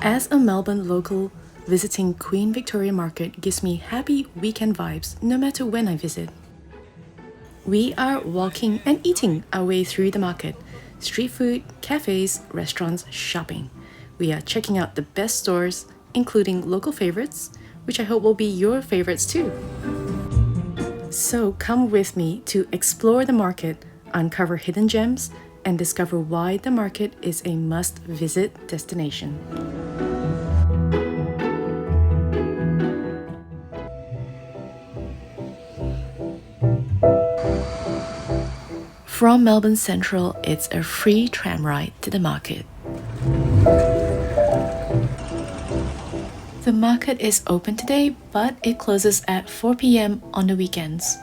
As a Melbourne local, visiting Queen Victoria Market gives me happy weekend vibes no matter when I visit. We are walking and eating our way through the market. Street food, cafes, restaurants, shopping. We are checking out the best stores, including local favorites, which I hope will be your favorites too. So come with me to explore the market, uncover hidden gems, and discover why the market is a must-visit destination. From Melbourne Central, it's a free tram ride to the market. The market is open today, but it closes at 4 p.m. on the weekends.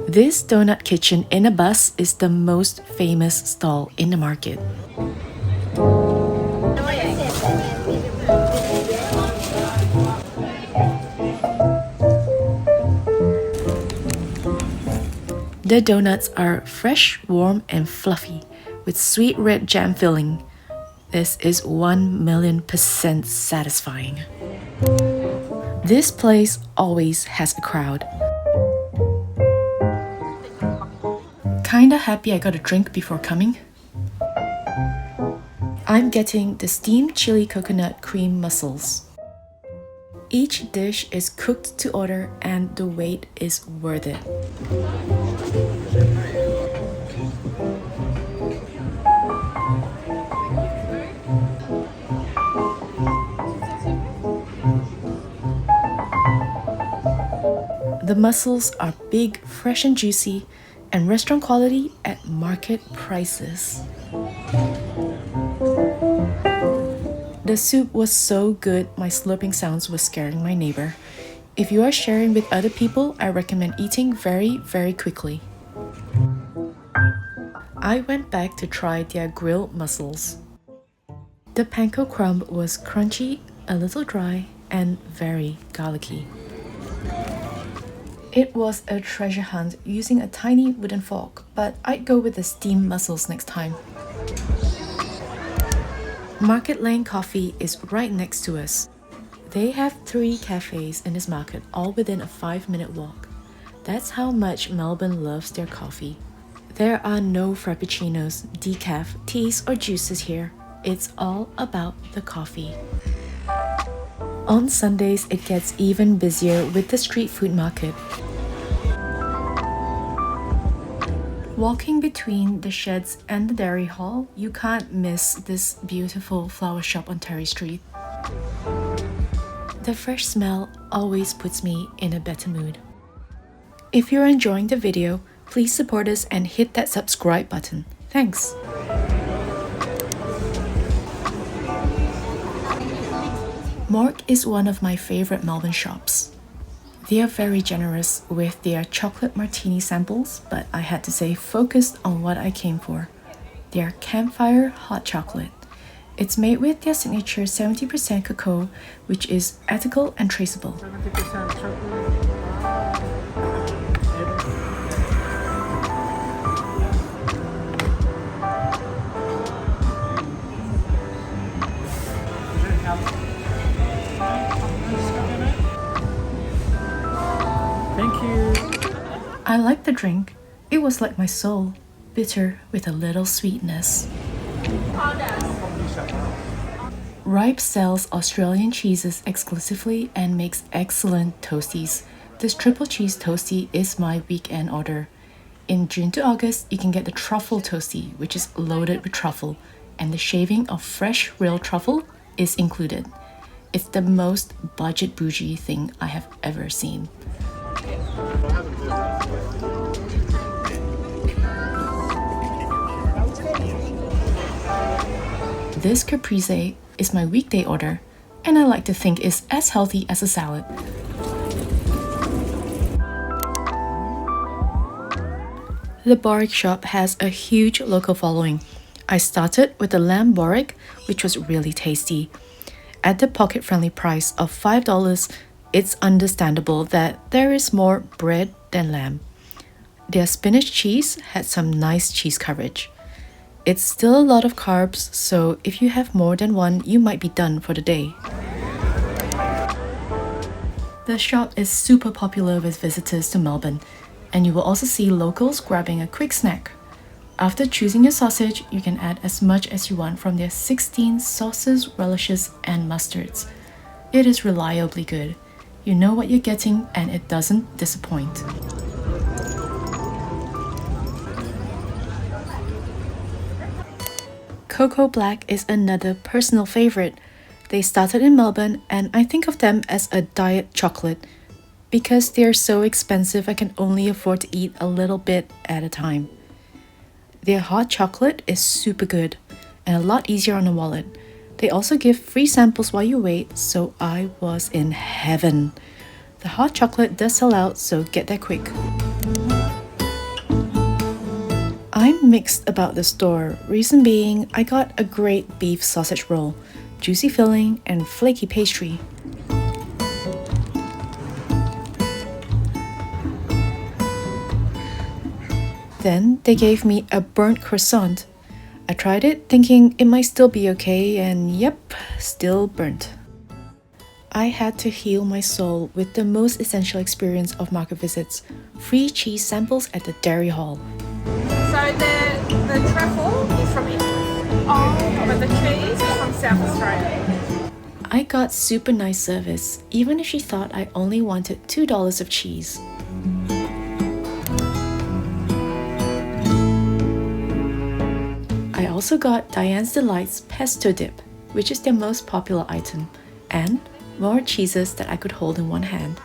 This donut kitchen in a bus is the most famous stall in the market. The donuts are fresh, warm, and fluffy, with sweet red jam filling. This is 1,000,000% satisfying. This place always has a crowd. Kinda happy I got a drink before coming. I'm getting the steamed chili coconut cream mussels. Each dish is cooked to order and the wait is worth it. The mussels are big, fresh and juicy, and restaurant quality at market prices. The soup was so good, my slurping sounds were scaring my neighbor. If you are sharing with other people, I recommend eating very, very quickly. I went back to try their grilled mussels. The panko crumb was crunchy, a little dry, and very garlicky. It was a treasure hunt using a tiny wooden fork, but I'd go with the steamed mussels next time. Market Lane Coffee is right next to us. They have 3 cafes in this market, all within a 5-minute walk. That's how much Melbourne loves their coffee. There are no frappuccinos, decaf, teas, or juices here. It's all about the coffee. On Sundays, it gets even busier with the street food market. Walking between the sheds and the dairy hall, you can't miss this beautiful flower shop on Terry Street. The fresh smell always puts me in a better mood. If you're enjoying the video, please support us and hit that subscribe button. Thanks! Borek is one of my favorite Melbourne shops. They are very generous with their chocolate martini samples, but I had to stay focused on what I came for. Their campfire hot chocolate. It's made with their signature 70% cocoa, which is ethical and traceable. 70% chocolate. Thank you. I liked the drink. It was like my soul, bitter with a little sweetness. Ripe sells Australian cheeses exclusively and makes excellent toasties. This triple cheese toastie is my weekend order. In June to August, you can get the truffle toastie, which is loaded with truffle, and the shaving of fresh real truffle is included. It's the most budget bougie thing I have ever seen. This caprese is my weekday order, and I like to think it's as healthy as a salad. The Borek Shop has a huge local following. I started with the lamb Borek, which was really tasty. At the pocket-friendly price of $5, it's understandable that there is more bread than lamb. Their spinach cheese had some nice cheese coverage. It's still a lot of carbs, so if you have more than one, you might be done for the day. The shop is super popular with visitors to Melbourne, and you will also see locals grabbing a quick snack. After choosing your sausage, you can add as much as you want from their 16 sauces, relishes, and mustards. It is reliably good. You know what you're getting, and it doesn't disappoint. Cocoa Black is another personal favorite. They started in Melbourne, and I think of them as a diet chocolate. Because they're so expensive, I can only afford to eat a little bit at a time. Their hot chocolate is super good and a lot easier on a wallet. They also give free samples while you wait, so I was in heaven. The hot chocolate does sell out, so get there quick. I'm mixed about the store. Reason being, I got a great beef sausage roll, juicy filling, and flaky pastry. Then they gave me a burnt croissant. I tried it thinking it might still be okay, and yep, still burnt. I had to heal my soul with the most essential experience of market visits, free cheese samples at the dairy hall. So the truffle is from Italy. Oh, but the cheese is from South Australia. I got super nice service, even if she thought I only wanted $2 of cheese. I also got Diane's Delight's pesto dip, which is their most popular item, and more cheeses that I could hold in one hand.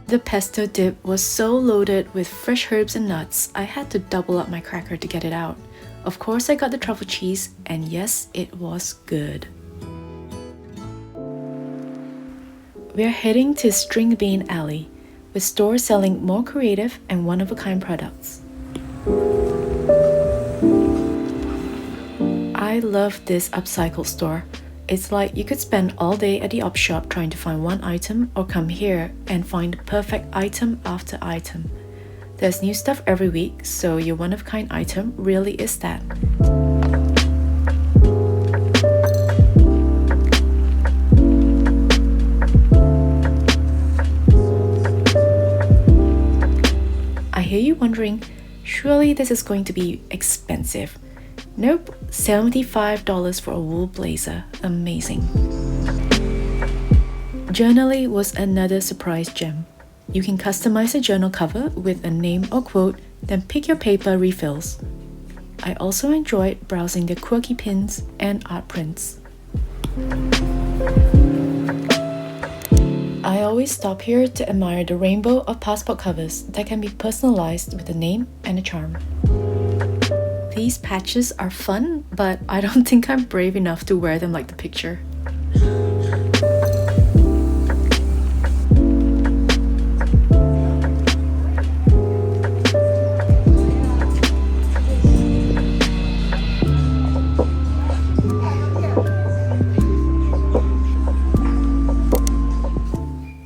The pesto dip was so loaded with fresh herbs and nuts, I had to double up my cracker to get it out. Of course, I got the truffle cheese, and yes, it was good. We're heading to String Bean Alley, with stores selling more creative and one-of-a-kind products. I love this upcycle store. It's like you could spend all day at the op shop trying to find one item, or come here and find the perfect item after item. There's new stuff every week, so your one-of-a-kind item really is that. I hear you wondering, surely this is going to be expensive. Nope, $75 for a wool blazer. Amazing. Journaly was another surprise gem. You can customize a journal cover with a name or quote, then pick your paper refills. I also enjoyed browsing their quirky pins and art prints. I always stop here to admire the rainbow of passport covers that can be personalized with a name and a charm. These patches are fun, but I don't think I'm brave enough to wear them like the picture.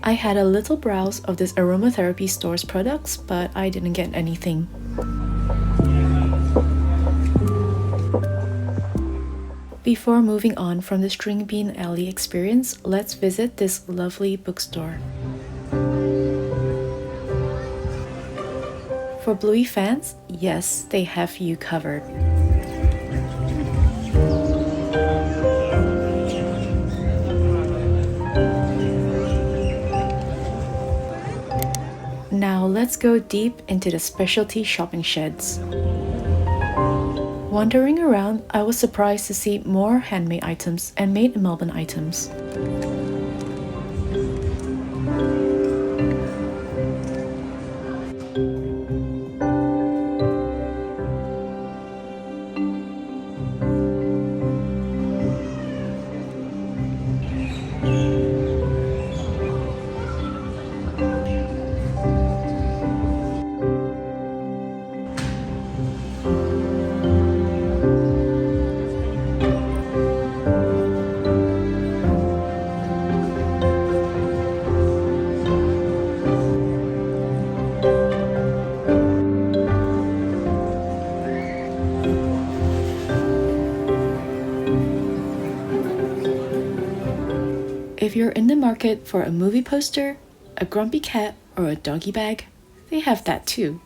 I had a little browse of this aromatherapy store's products, but I didn't get anything. Before moving on from the String Bean Alley experience, let's visit this lovely bookstore. For Bluey fans, yes, they have you covered. Now let's go deep into the specialty shopping sheds. Wandering around, I was surprised to see more handmade items and made in Melbourne items. If you're in the market for a movie poster, a grumpy cat, or a doggy bag, they have that too.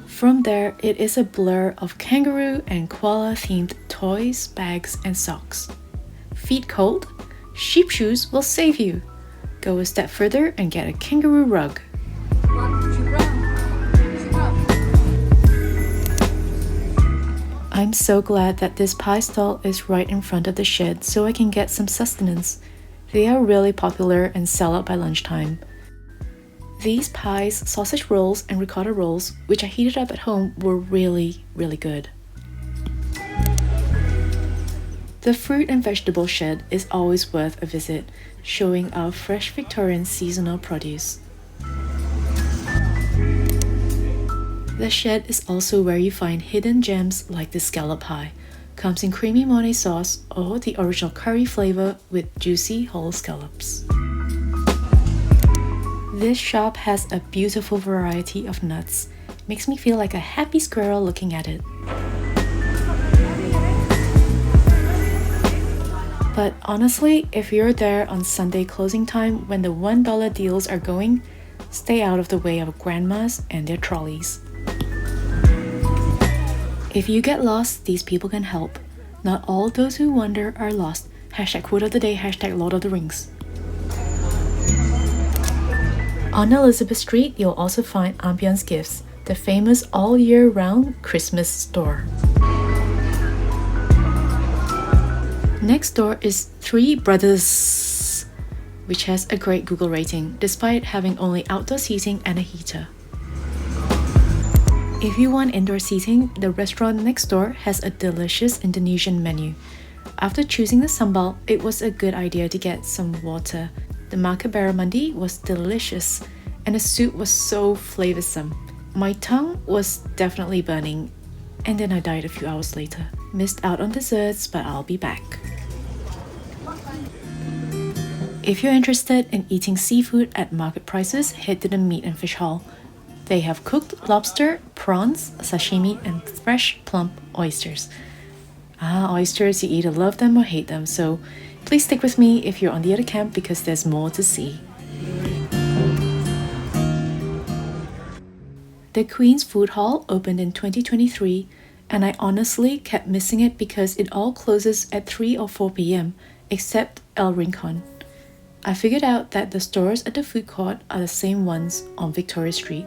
From there, it is a blur of kangaroo and koala themed toys, bags, and socks. Feet cold? Sheep shoes will save you. Go a step further and get a kangaroo rug. I'm so glad that this pie stall is right in front of the shed so I can get some sustenance. They are really popular and sell out by lunchtime. These pies, sausage rolls, and ricotta rolls, which I heated up at home, were really, really good. The fruit and vegetable shed is always worth a visit, showing our fresh Victorian seasonal produce. The shed is also where you find hidden gems like the scallop pie. Comes in creamy Mornay sauce or the original curry flavor with juicy whole scallops. This shop has a beautiful variety of nuts. Makes me feel like a happy squirrel looking at it. But honestly, if you're there on Sunday closing time when the $1 deals are going, stay out of the way of grandmas and their trolleys. If you get lost, these people can help. Not all those who wander are lost. Hashtag quote of the day, hashtag Lord of the Rings. On Elizabeth Street, you'll also find Ambiance Gifts, the famous all-year-round Christmas store. Next door is Three Brothers, which has a great Google rating, despite having only outdoor seating and a heater. If you want indoor seating, the restaurant next door has a delicious Indonesian menu. After choosing the sambal, it was a good idea to get some water. The market barramundi was delicious, and the soup was so flavoursome. My tongue was definitely burning, and then I died a few hours later. Missed out on desserts, but I'll be back. If you're interested in eating seafood at market prices, head to the Meat and Fish Hall. They have cooked lobster, prawns, sashimi, and fresh plump oysters. Oysters, you either love them or hate them, so please stick with me if you're on the other camp because there's more to see. The Queen's Food Hall opened in 2023, and I honestly kept missing it because it all closes at 3 or 4 p.m, except El Rincon. I figured out that the stores at the food court are the same ones on Victoria Street.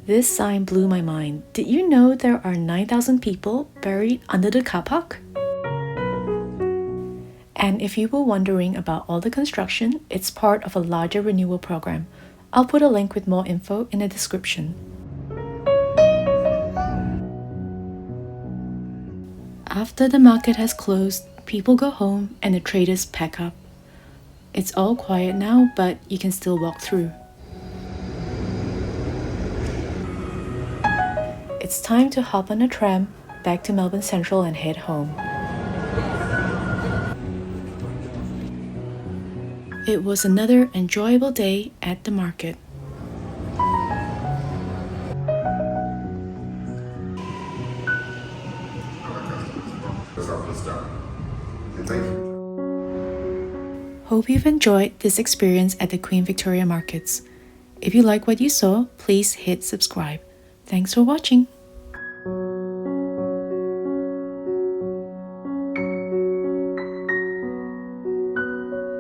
This sign blew my mind. Did you know there are 9,000 people buried under the car park? And if you were wondering about all the construction, it's part of a larger renewal program. I'll put a link with more info in the description. After the market has closed, people go home and the traders pack up. It's all quiet now, but you can still walk through. It's time to hop on a tram back to Melbourne Central and head home. It was another enjoyable day at the market. Hope you've enjoyed this experience at the Queen Victoria Markets. If you like what you saw, please hit subscribe. Thanks for watching.